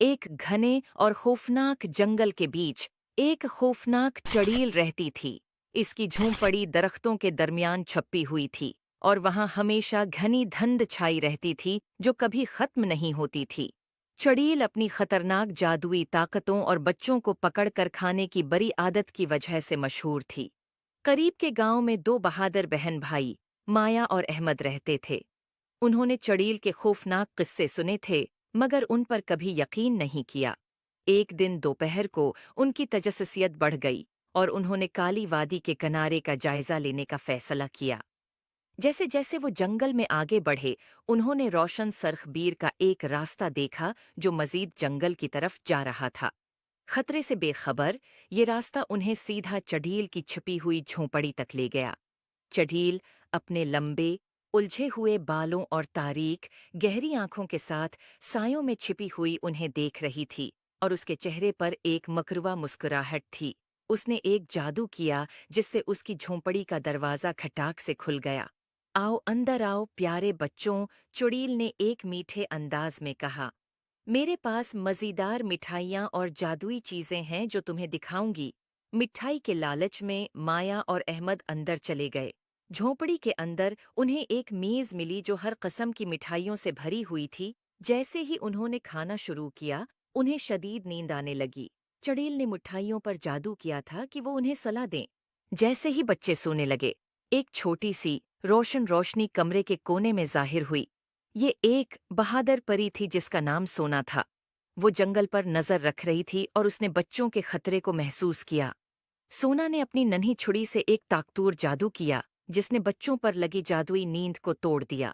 एक घने और खौफनाक जंगल के बीच एक खौफनाक चड़ील रहती थी। इसकी झोंपड़ी दरख्तों के दरमियान छपी हुई थी और वहां हमेशा घनी धुंध छाई रहती थी जो कभी खत्म नहीं होती थी। चड़ील अपनी खतरनाक जादुई ताकतों और बच्चों को पकड़कर खाने की बड़ी आदत की वजह से मशहूर थी। करीब के गांव में दो बहादुर बहन भाई माया और अहमद रहते थे। उन्होंने चड़ील के खौफनाक किस्से सुने थे मगर उन पर कभी यकीन नहीं किया। एक दिन दोपहर को उनकी तजस्सुसियत बढ़ गई और उन्होंने काली वादी के किनारे का जायजा लेने का फैसला किया। जैसे जैसे वो जंगल में आगे बढ़े उन्होंने रोशन सरखबीर का एक रास्ता देखा जो मजीद जंगल की तरफ जा रहा था। खतरे से बेखबर ये रास्ता उन्हें सीधा चढ़ील की छिपी हुई झोंपड़ी तक ले गया। चढ़ील अपने लंबे उलझे हुए बालों और तारीक गहरी आंखों के साथ सायों में छिपी हुई उन्हें देख रही थी और उसके चेहरे पर एक मकरुआ मुस्कुराहट थी। उसने एक जादू किया जिससे उसकी झोंपड़ी का दरवाजा खटाक से खुल गया। आओ अंदर आओ प्यारे बच्चों, चुड़ील ने एक मीठे अंदाज में कहा। मेरे पास मज़ेदार मिठाइयाँ और जादुई चीज़ें हैं जो तुम्हें दिखाऊंगी। मिठाई के लालच में माया और अहमद अंदर चले गए। झोंपड़ी के अंदर उन्हें एक मेज़ मिली जो हर किस्म की मिठाइयों से भरी हुई थी। जैसे ही उन्होंने खाना शुरू किया उन्हें शदीद नींद आने लगी। चड़ील ने मिठाइयों पर जादू किया था कि वो उन्हें सलाह दें। जैसे ही बच्चे सोने लगे एक छोटी सी रोशनी कमरे के कोने में जाहिर हुई। ये एक बहादुर परी थी जिसका नाम सोना था। वो जंगल पर नजर रख रही थी और उसने बच्चों के खतरे को महसूस किया। सोना ने अपनी नन्ही छुरी से एक ताकतूर जादू किया जिसने बच्चों पर लगी जादुई नींद को तोड़ दिया।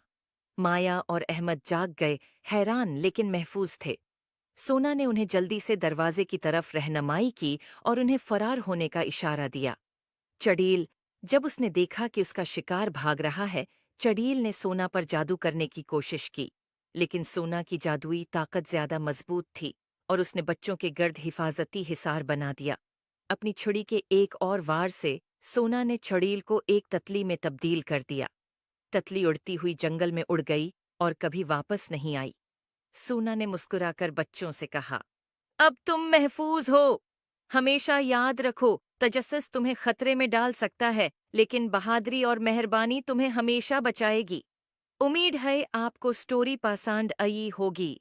माया और अहमद जाग गए, हैरान लेकिन महफूज थे। सोना ने उन्हें जल्दी से दरवाजे की तरफ रहनुमाई की और उन्हें फरार होने का इशारा दिया। चड़ील जब उसने देखा कि उसका शिकार भाग रहा है, चड़ील ने सोना पर जादू करने की कोशिश की, लेकिन सोना की जादुई ताकत ज्यादा मजबूत थी और उसने बच्चों के गर्द हिफाजती हिसार बना दिया। अपनी छुरी के एक और वार से सोना ने चड़ील को एक ततली में तब्दील कर दिया। ततली उड़ती हुई जंगल में उड़ गई और कभी वापस नहीं आई। सोना ने मुस्कुराकर बच्चों से कहा, अब तुम महफूज हो। हमेशा याद रखो, तजस्सुस तुम्हें खतरे में डाल सकता है लेकिन बहादुरी और मेहरबानी तुम्हें हमेशा बचाएगी। उम्मीद है आपको स्टोरी पसंद आई होगी।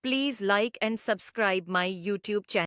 Please like and subscribe my YouTube channel.